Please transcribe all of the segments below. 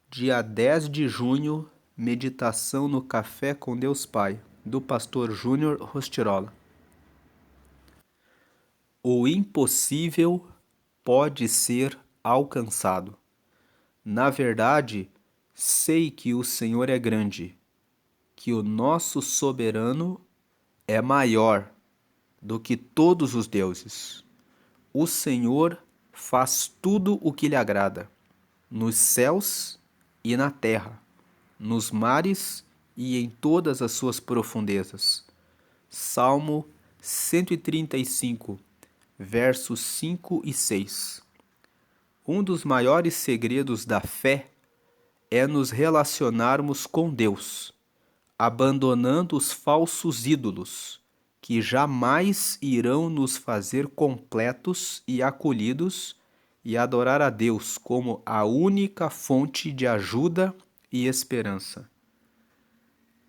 Dia 10 de junho, meditação no Café com Deus Pai, do pastor Júnior Rostirola. O impossível pode ser alcançado. Na verdade, sei que o Senhor é grande, que o nosso soberano é maior do que todos os deuses. O Senhor faz tudo o que lhe agrada, nos céus e na terra, nos mares e em todas as suas profundezas. Salmo 135, versos 5 e 6. Um dos maiores segredos da fé é nos relacionarmos com Deus, abandonando os falsos ídolos, que jamais irão nos fazer completos e acolhidos, e adorar a Deus como a única fonte de ajuda e esperança.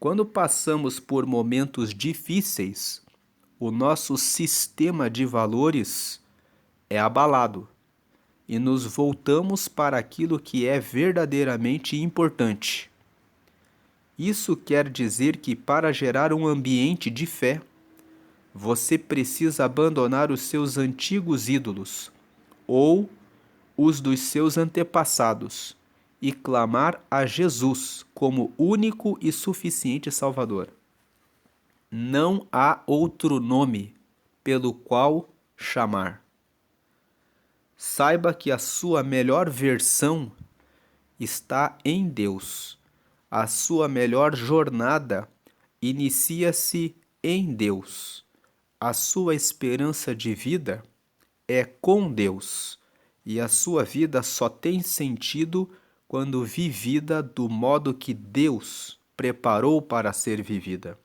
Quando passamos por momentos difíceis, o nosso sistema de valores é abalado e nos voltamos para aquilo que é verdadeiramente importante. Isso quer dizer que, para gerar um ambiente de fé, você precisa abandonar os seus antigos ídolos ou os dos seus antepassados e clamar a Jesus como único e suficiente Salvador. Não há outro nome pelo qual chamar. Saiba que a sua melhor versão está em Deus. A sua melhor jornada inicia-se em Deus. A sua esperança de vida é com Deus. E a sua vida só tem sentido quando vivida do modo que Deus preparou para ser vivida.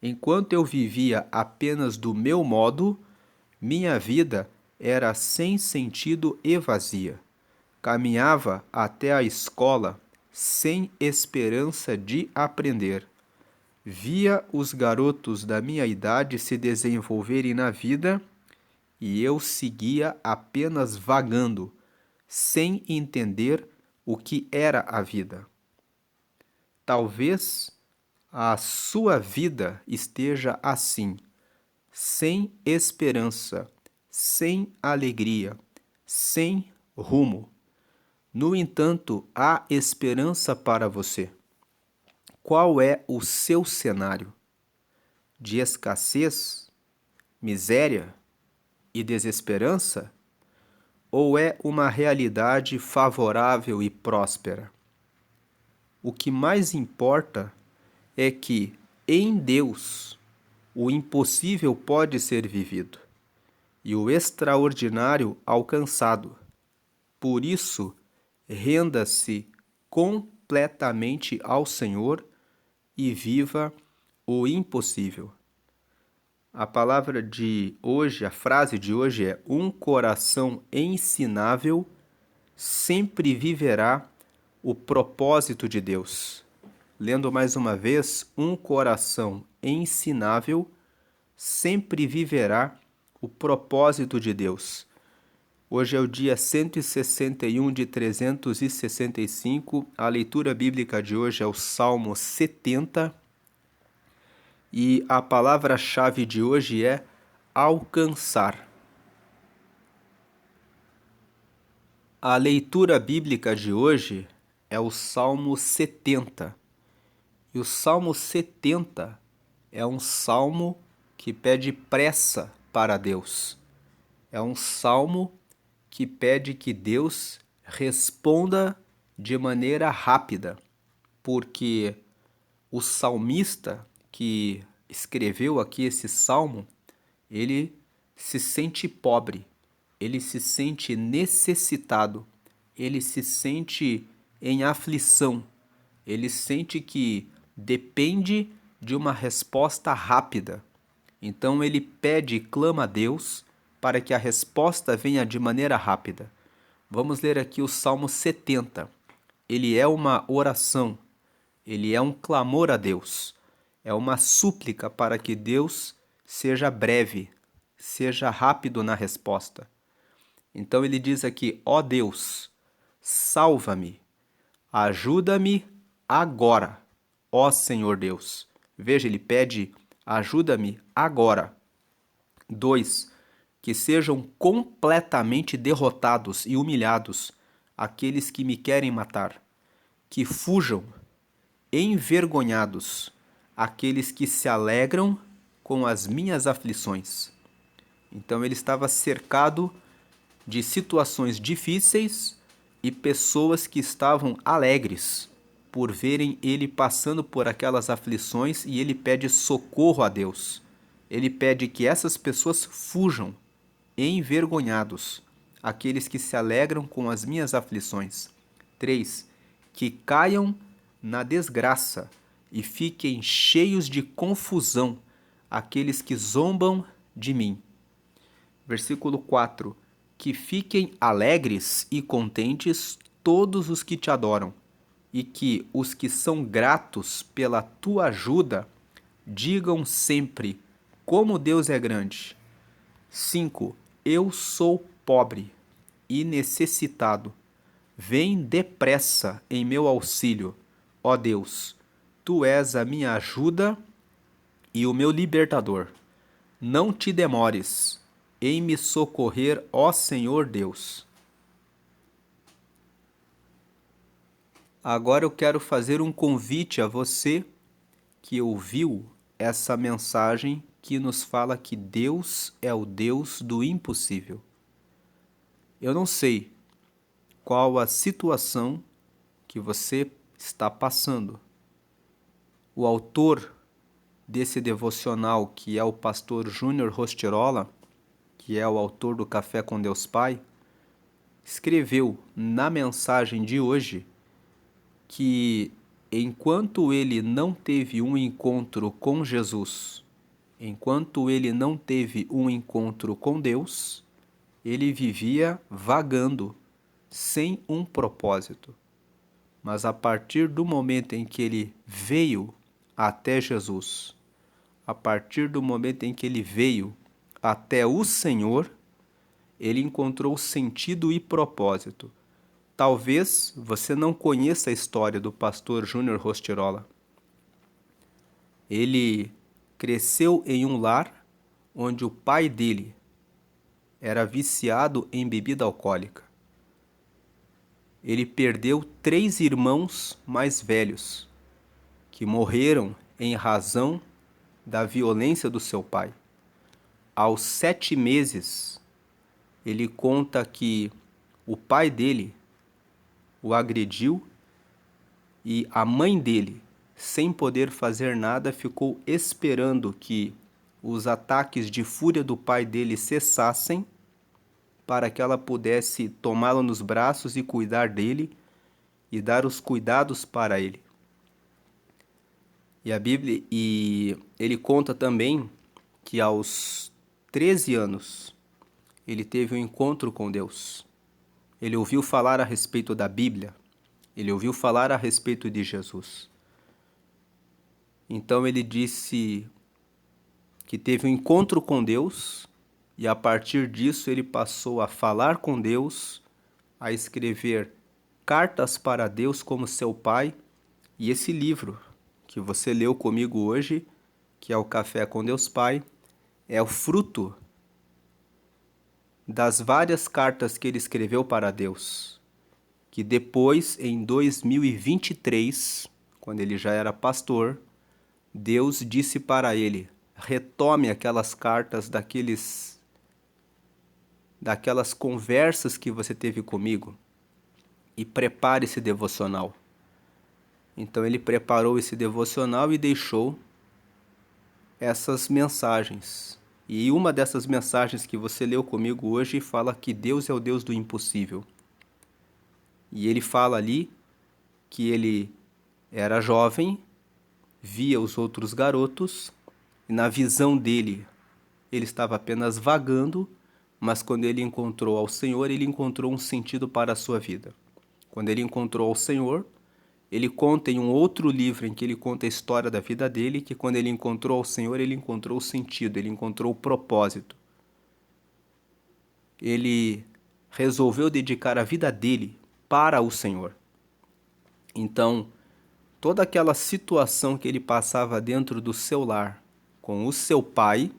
Enquanto eu vivia apenas do meu modo, minha vida era sem sentido e vazia. Caminhava até a escola sem esperança de aprender. Via os garotos da minha idade se desenvolverem na vida e eu seguia apenas vagando, sem entender o que era a vida. Talvez a sua vida esteja assim, sem esperança, sem alegria, sem rumo. No entanto, há esperança para você. Qual é o seu cenário? De escassez, miséria e desesperança? Ou é uma realidade favorável e próspera? O que mais importa é que, em Deus, o impossível pode ser vivido e o extraordinário alcançado. Por isso, renda-se completamente ao Senhor e viva o impossível. A palavra de hoje, a frase de hoje é: um coração ensinável sempre viverá o propósito de Deus. Lendo mais uma vez, um coração ensinável sempre viverá o propósito de Deus. Hoje é o dia 161 de 365. A leitura bíblica de hoje é o Salmo 70. E a palavra-chave de hoje é alcançar. A leitura bíblica de hoje é o Salmo 70. E o Salmo 70 é um salmo que pede pressa para Deus. É um salmo que pede que Deus responda de maneira rápida, porque o salmista que escreveu aqui esse salmo, ele se sente pobre, ele se sente necessitado, ele se sente em aflição, ele sente que depende de uma resposta rápida. Então ele pede e clama a Deus para que a resposta venha de maneira rápida. Vamos ler aqui o Salmo 70. Ele é uma oração, ele é um clamor a Deus, é uma súplica para que Deus seja breve, seja rápido na resposta. Então ele diz aqui: ó Deus, salva-me, Ajuda-me agora, ó Senhor Deus. Veja, ele pede: ajuda-me agora. 2. Que sejam completamente derrotados e humilhados aqueles que me querem matar. Que fujam envergonhados aqueles que se alegram com as minhas aflições. Então ele estava cercado de situações difíceis e pessoas que estavam alegres por verem ele passando por aquelas aflições, e ele pede socorro a Deus. Ele pede que essas pessoas fujam envergonhados, aqueles que se alegram com as minhas aflições. 3. Que caiam na desgraça e fiquem cheios de confusão aqueles que zombam de mim. Versículo 4. Que fiquem alegres e contentes todos os que te adoram, e que os que são gratos pela tua ajuda digam sempre: como Deus é grande. 5. Eu sou pobre e necessitado. Vem depressa em meu auxílio, ó Deus. Tu és a minha ajuda e o meu libertador. Não te demores em me socorrer, ó Senhor Deus. Agora eu quero fazer um convite a você que ouviu essa mensagem que nos fala que Deus é o Deus do impossível. Eu não sei qual a situação que você está passando. O autor desse devocional, que é o pastor Júnior Rostirola, que é o autor do Café com Deus Pai, escreveu na mensagem de hoje que enquanto ele não teve um encontro com Jesus, enquanto ele não teve um encontro com Deus, ele vivia vagando, sem um propósito. Mas a partir do momento em que ele veio até Jesus, a partir do momento em que ele veio até o Senhor, ele encontrou sentido e propósito. Talvez você não conheça a história do pastor Júnior Rostirola. Ele cresceu em um lar onde o pai dele era viciado em bebida alcoólica. Ele perdeu 3 irmãos mais velhos, que morreram em razão da violência do seu pai. Aos 7 meses, ele conta que o pai dele o agrediu e a mãe dele, sem poder fazer nada, ficou esperando que os ataques de fúria do pai dele cessassem para que ela pudesse tomá-lo nos braços e cuidar dele e dar os cuidados para ele. E ele conta também que aos 13 anos ele teve um encontro com Deus. Ele ouviu falar a respeito da Bíblia. Ele ouviu falar a respeito de Jesus. Então ele disse que teve um encontro com Deus, e a partir disso ele passou a falar com Deus, a escrever cartas para Deus como seu pai. E esse livro que você leu comigo hoje, que é o Café com Deus Pai, é o fruto das várias cartas que ele escreveu para Deus, que depois, em 2023, quando ele já era pastor, Deus disse para ele: retome aquelas cartas daquelas conversas que você teve comigo e prepare esse devocional. Então ele preparou esse devocional e deixou essas mensagens. E uma dessas mensagens que você leu comigo hoje fala que Deus é o Deus do impossível. E ele fala ali que ele era jovem, via os outros garotos, e na visão dele ele estava apenas vagando, mas quando ele encontrou ao Senhor, ele encontrou um sentido para a sua vida. Quando ele encontrou ao Senhor, ele conta em um outro livro em que ele conta a história da vida dele, que quando ele encontrou ao Senhor, ele encontrou o sentido, ele encontrou o propósito. Ele resolveu dedicar a vida dele para o Senhor. Então, toda aquela situação que ele passava dentro do seu lar com o seu pai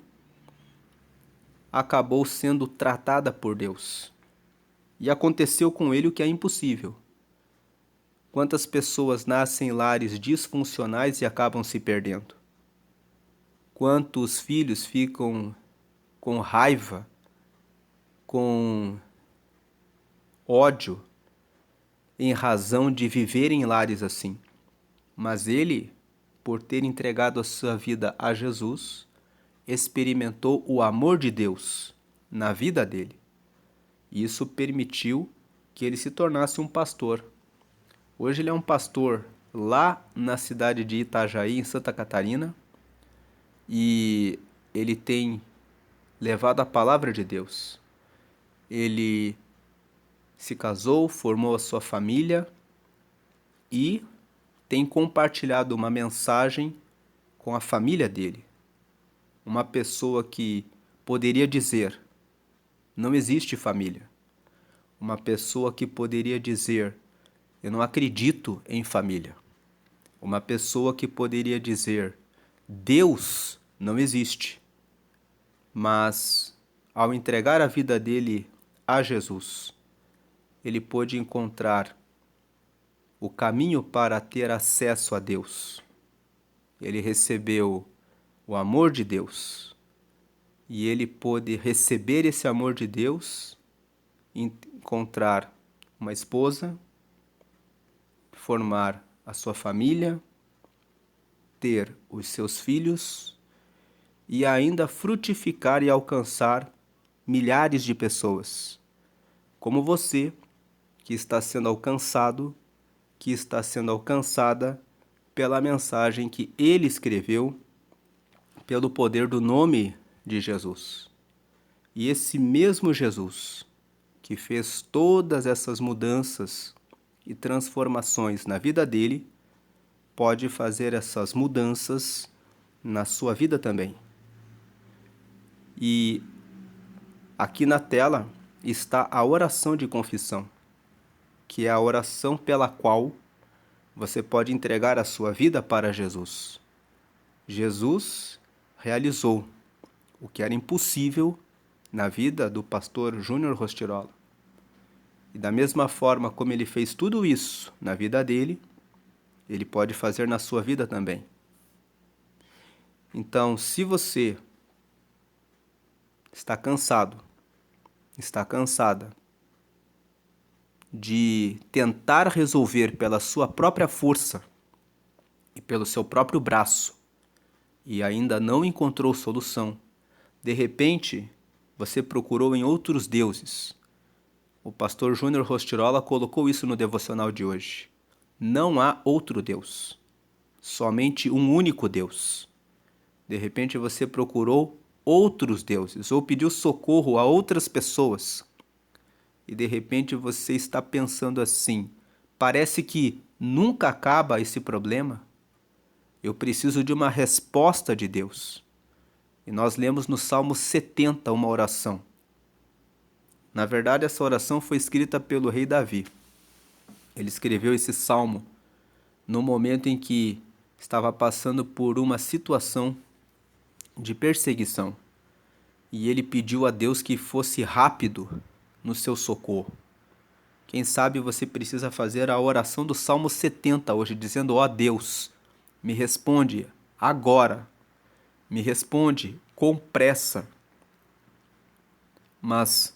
acabou sendo tratada por Deus. E aconteceu com ele o que é impossível. Quantas pessoas nascem em lares disfuncionais e acabam se perdendo? Quantos filhos ficam com raiva, com ódio, em razão de viverem em lares assim? Mas ele, por ter entregado a sua vida a Jesus, experimentou o amor de Deus na vida dele. E isso permitiu que ele se tornasse um pastor. Hoje ele é um pastor lá na cidade de Itajaí, em Santa Catarina, e ele tem levado a palavra de Deus. Ele se casou, formou a sua família e tem compartilhado uma mensagem com a família dele. Uma pessoa que poderia dizer: não existe família. Uma pessoa que poderia dizer: eu não acredito em família. Uma pessoa que poderia dizer: Deus não existe. Mas, ao entregar a vida dele a Jesus, ele pôde encontrar o caminho para ter acesso a Deus. Ele recebeu o amor de Deus. E ele pôde receber esse amor de Deus, encontrar uma esposa, formar a sua família, ter os seus filhos e ainda frutificar e alcançar milhares de pessoas, como você, que está sendo alcançado, que está sendo alcançada pela mensagem que ele escreveu, pelo poder do nome de Jesus. E esse mesmo Jesus, que fez todas essas mudanças e transformações na vida dele, pode fazer essas mudanças na sua vida também. E aqui na tela está a oração de confissão, que é a oração pela qual você pode entregar a sua vida para Jesus. Jesus realizou o que era impossível na vida do pastor Júnior Rostirola. E da mesma forma como ele fez tudo isso na vida dele, ele pode fazer na sua vida também. Então, se você está cansado, está cansada de tentar resolver pela sua própria força e pelo seu próprio braço e ainda não encontrou solução, de repente você procurou em outros deuses. O pastor Júnior Rostirola colocou isso no devocional de hoje. Não há outro Deus, somente um único Deus. De repente você procurou outros deuses ou pediu socorro a outras pessoas. E de repente você está pensando assim: parece que nunca acaba esse problema. Eu preciso de uma resposta de Deus. E nós lemos no Salmo 70 uma oração. Na verdade, essa oração foi escrita pelo rei Davi. Ele escreveu esse salmo no momento em que estava passando por uma situação de perseguição. E ele pediu a Deus que fosse rápido no seu socorro. Quem sabe você precisa fazer a oração do Salmo 70 hoje, dizendo: ó Deus, me responde agora, me responde com pressa. Mas,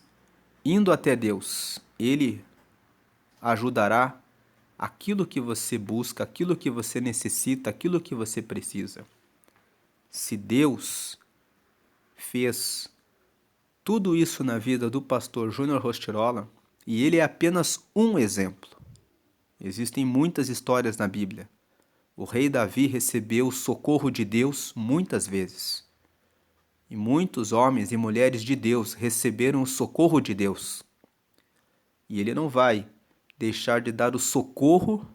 indo até Deus, Ele ajudará aquilo que você busca, aquilo que você necessita, aquilo que você precisa. Se Deus fez tudo isso na vida do pastor Júnior Rostirola, e ele é apenas um exemplo. Existem muitas histórias na Bíblia. O rei Davi recebeu o socorro de Deus muitas vezes. E muitos homens e mulheres de Deus receberam o socorro de Deus. E ele não vai deixar de dar o socorro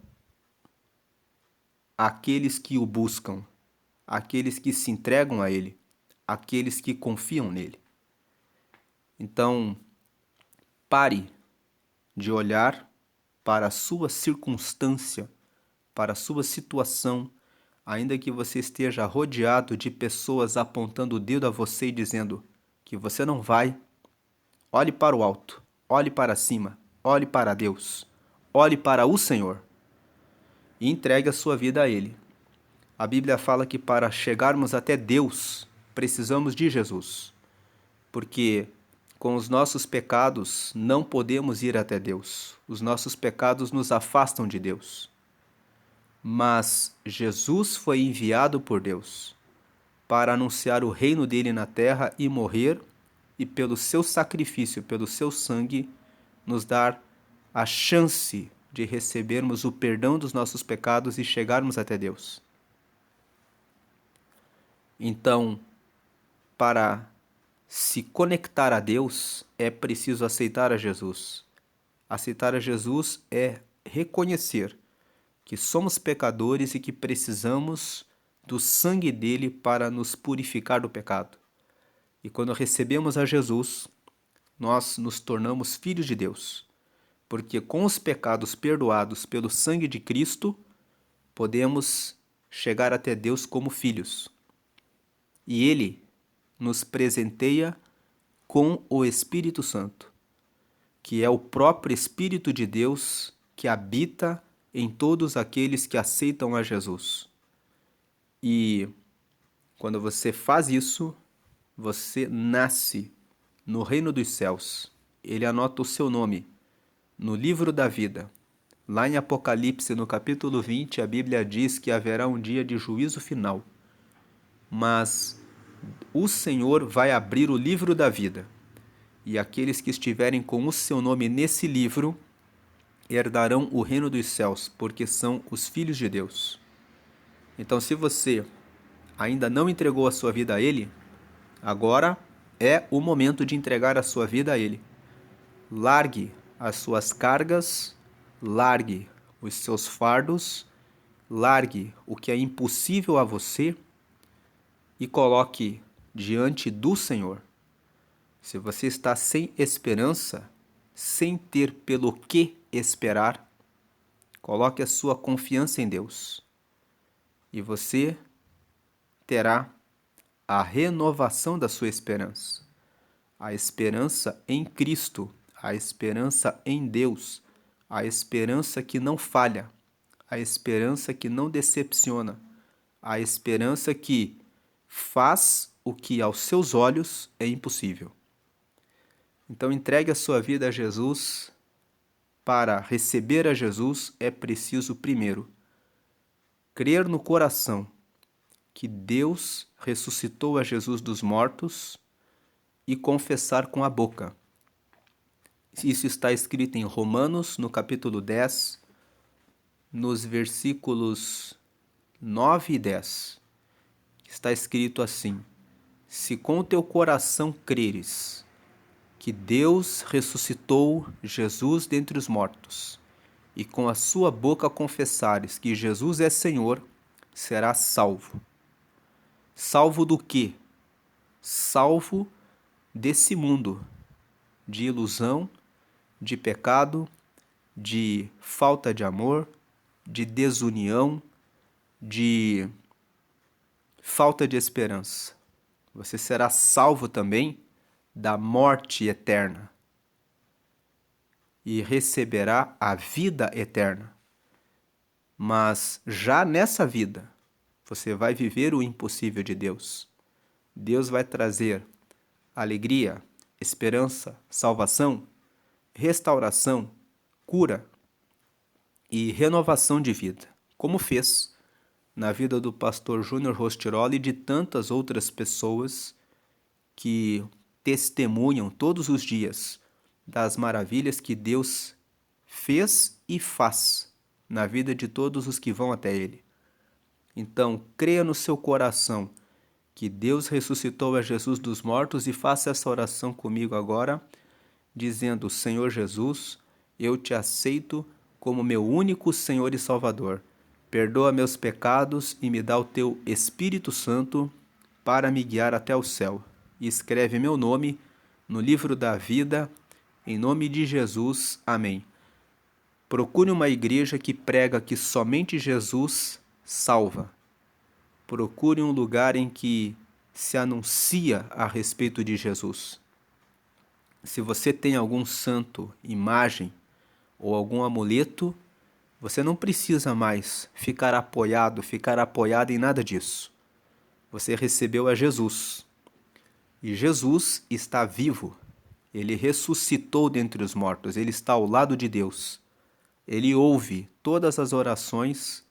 àqueles que o buscam, àqueles que se entregam a ele, àqueles que confiam nele. Então, pare de olhar para a sua circunstância para a sua situação, ainda que você esteja rodeado de pessoas apontando o dedo a você e dizendo que você não vai, olhe para o alto, olhe para cima, olhe para Deus, olhe para o Senhor e entregue a sua vida a Ele. A Bíblia fala que para chegarmos até Deus, precisamos de Jesus, porque com os nossos pecados não podemos ir até Deus. Os nossos pecados nos afastam de Deus. Mas Jesus foi enviado por Deus para anunciar o reino dele na terra e morrer, e pelo seu sacrifício, pelo seu sangue, nos dar a chance de recebermos o perdão dos nossos pecados e chegarmos até Deus. Então, para se conectar a Deus, é preciso aceitar a Jesus. Aceitar a Jesus é reconhecer que somos pecadores e que precisamos do sangue dele para nos purificar do pecado. E quando recebemos a Jesus, nós nos tornamos filhos de Deus, porque com os pecados perdoados pelo sangue de Cristo, podemos chegar até Deus como filhos. E Ele nos presenteia com o Espírito Santo, que é o próprio Espírito de Deus que habita em todos aqueles que aceitam a Jesus. E quando você faz isso, você nasce no reino dos céus. Ele anota o seu nome no livro da vida. Lá em Apocalipse, no capítulo 20, a Bíblia diz que haverá um dia de juízo final. Mas o Senhor vai abrir o livro da vida, e aqueles que estiverem com o seu nome nesse livro herdarão o reino dos céus, porque são os filhos de Deus. Então, se você ainda não entregou a sua vida a Ele, agora é o momento de entregar a sua vida a Ele. Largue as suas cargas, largue os seus fardos, largue o que é impossível a você e coloque diante do Senhor. Se você está sem esperança, sem ter pelo que esperar, coloque a sua confiança em Deus e você terá a renovação da sua esperança. A esperança em Cristo, a esperança em Deus, a esperança que não falha, a esperança que não decepciona, a esperança que faz o que aos seus olhos é impossível. Então entregue a sua vida a Jesus. Para receber a Jesus é preciso primeiro crer no coração que Deus ressuscitou a Jesus dos mortos e confessar com a boca. Isso está escrito em Romanos, no capítulo 10, nos versículos 9 e 10. Está escrito assim: se com o teu coração creres que Deus ressuscitou Jesus dentre os mortos, e com a sua boca confessares que Jesus é Senhor, serás salvo. Salvo do quê? Salvo desse mundo de ilusão, de pecado, de falta de amor, de desunião, de falta de esperança. Você será salvo também da morte eterna e receberá a vida eterna. Mas já nessa vida, você vai viver o impossível de Deus. Deus vai trazer alegria, esperança, salvação, restauração, cura e renovação de vida, como fez na vida do pastor Júnior Rostiroli e de tantas outras pessoas que testemunham todos os dias das maravilhas que Deus fez e faz na vida de todos os que vão até Ele. Então, creia no seu coração que Deus ressuscitou a Jesus dos mortos e faça essa oração comigo agora, dizendo: Senhor Jesus, eu te aceito como meu único Senhor e Salvador. Perdoa meus pecados e me dá o teu Espírito Santo para me guiar até o céu. E escreve meu nome no livro da vida, em nome de Jesus. Amém. Procure uma igreja que prega que somente Jesus salva. Procure um lugar em que se anuncia a respeito de Jesus. Se você tem algum santo, imagem ou algum amuleto, você não precisa mais ficar apoiado em nada disso. Você recebeu a Jesus. E Jesus está vivo. Ele ressuscitou dentre os mortos. Ele está ao lado de Deus. Ele ouve todas as orações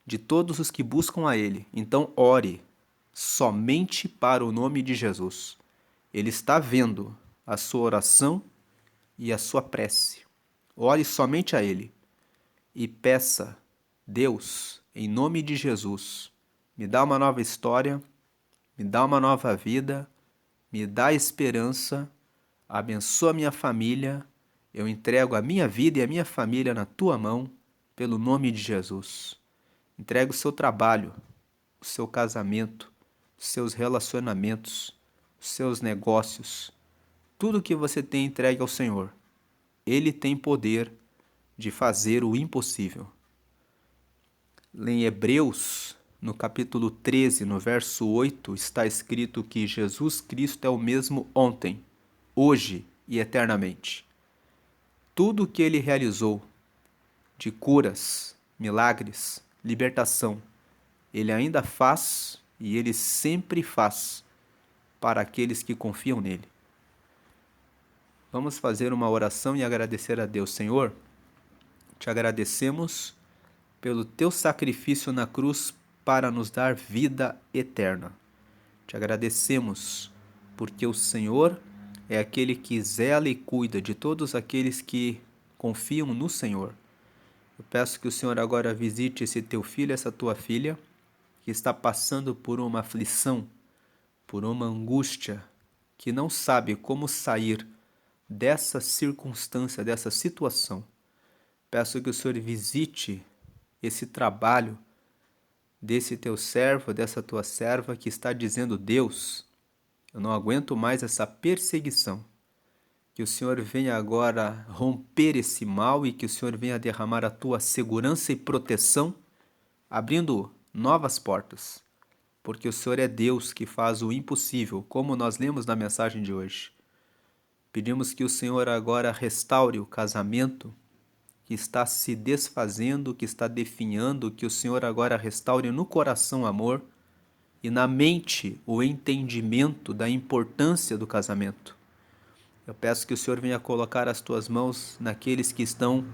de todos os que buscam a Ele. Então ore somente para o nome de Jesus. Ele está vendo a sua oração e a sua prece. Ore somente a Ele e peça: Deus, em nome de Jesus, me dá uma nova história, me dá uma nova vida, me dá esperança, abençoa minha família, eu entrego a minha vida e a minha família na tua mão, pelo nome de Jesus. Entrega o seu trabalho, o seu casamento, os seus relacionamentos, os seus negócios, tudo que você tem entregue ao Senhor. Ele tem poder de fazer o impossível. Em Hebreus, no capítulo 13, no verso 8, está escrito que Jesus Cristo é o mesmo ontem, hoje e eternamente. Tudo o que ele realizou de curas, milagres, libertação, ele ainda faz e ele sempre faz para aqueles que confiam nele. Vamos fazer uma oração e agradecer a Deus. Senhor, te agradecemos pelo teu sacrifício na cruz para nos dar vida eterna. Te agradecemos porque o Senhor é aquele que zela e cuida de todos aqueles que confiam no Senhor. Eu peço que o Senhor agora visite esse teu filho, essa tua filha, que está passando por uma aflição, por uma angústia, que não sabe como sair dessa circunstância, dessa situação. Peço que o Senhor visite esse trabalho desse teu servo, dessa tua serva que está dizendo: Deus, eu não aguento mais essa perseguição. Que o Senhor venha agora romper esse mal e que o Senhor venha derramar a tua segurança e proteção, abrindo novas portas. Porque o Senhor é Deus que faz o impossível, como nós lemos na mensagem de hoje. Pedimos que o Senhor agora restaure o casamento que está se desfazendo, que está definhando, que o Senhor agora restaure no coração amor e na mente o entendimento da importância do casamento. Eu peço que o Senhor venha colocar as tuas mãos naqueles que estão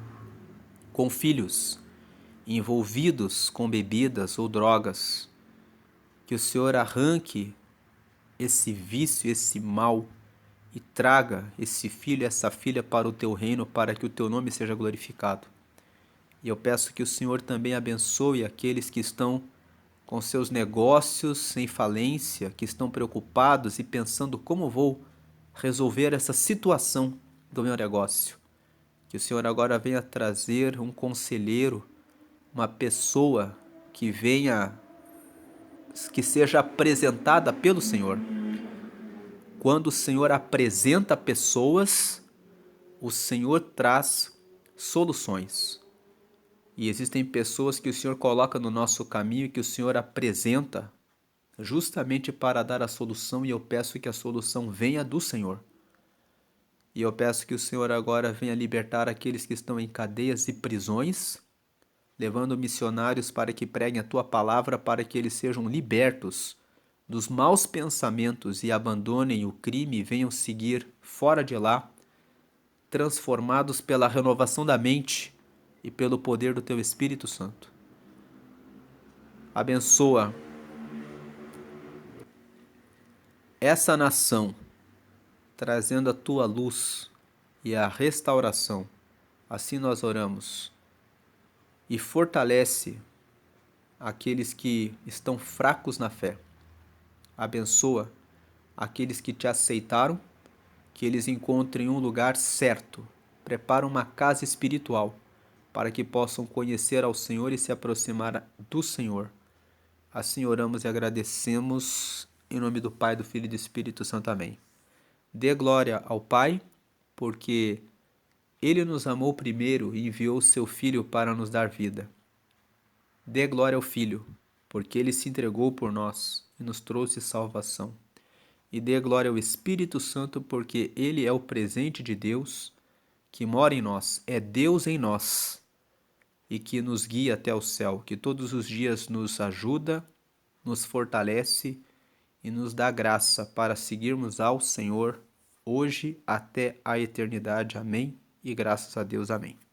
com filhos, envolvidos com bebidas ou drogas. Que o Senhor arranque esse vício, esse mal e traga esse filho e essa filha para o teu reino, para que o teu nome seja glorificado. E eu peço que o Senhor também abençoe aqueles que estão com seus negócios em falência, que estão preocupados e pensando como vou resolver essa situação do meu negócio. Que o Senhor agora venha trazer um conselheiro, uma pessoa que venha, que seja apresentada pelo Senhor. Quando o Senhor apresenta pessoas, o Senhor traz soluções. E existem pessoas que o Senhor coloca no nosso caminho e que o Senhor apresenta justamente para dar a solução, e eu peço que a solução venha do Senhor. E eu peço que o Senhor agora venha libertar aqueles que estão em cadeias e prisões, levando missionários para que preguem a tua palavra, para que eles sejam libertos dos maus pensamentos e abandonem o crime e venham seguir fora de lá, transformados pela renovação da mente e pelo poder do teu Espírito Santo. Abençoa essa nação, trazendo a tua luz e a restauração. Assim nós oramos. E fortalece aqueles que estão fracos na fé. Abençoa aqueles que te aceitaram, que eles encontrem um lugar certo. Prepara uma casa espiritual para que possam conhecer ao Senhor e se aproximar do Senhor. Assim oramos e agradecemos em nome do Pai, do Filho e do Espírito Santo. Amém. Dê glória ao Pai, porque Ele nos amou primeiro e enviou seu Filho para nos dar vida. Dê glória ao Filho, porque ele se entregou por nós e nos trouxe salvação. E dê glória ao Espírito Santo, porque ele é o presente de Deus que mora em nós, é Deus em nós e que nos guia até o céu, que todos os dias nos ajuda, nos fortalece e nos dá graça para seguirmos ao Senhor hoje até a eternidade. Amém. E graças a Deus, amém.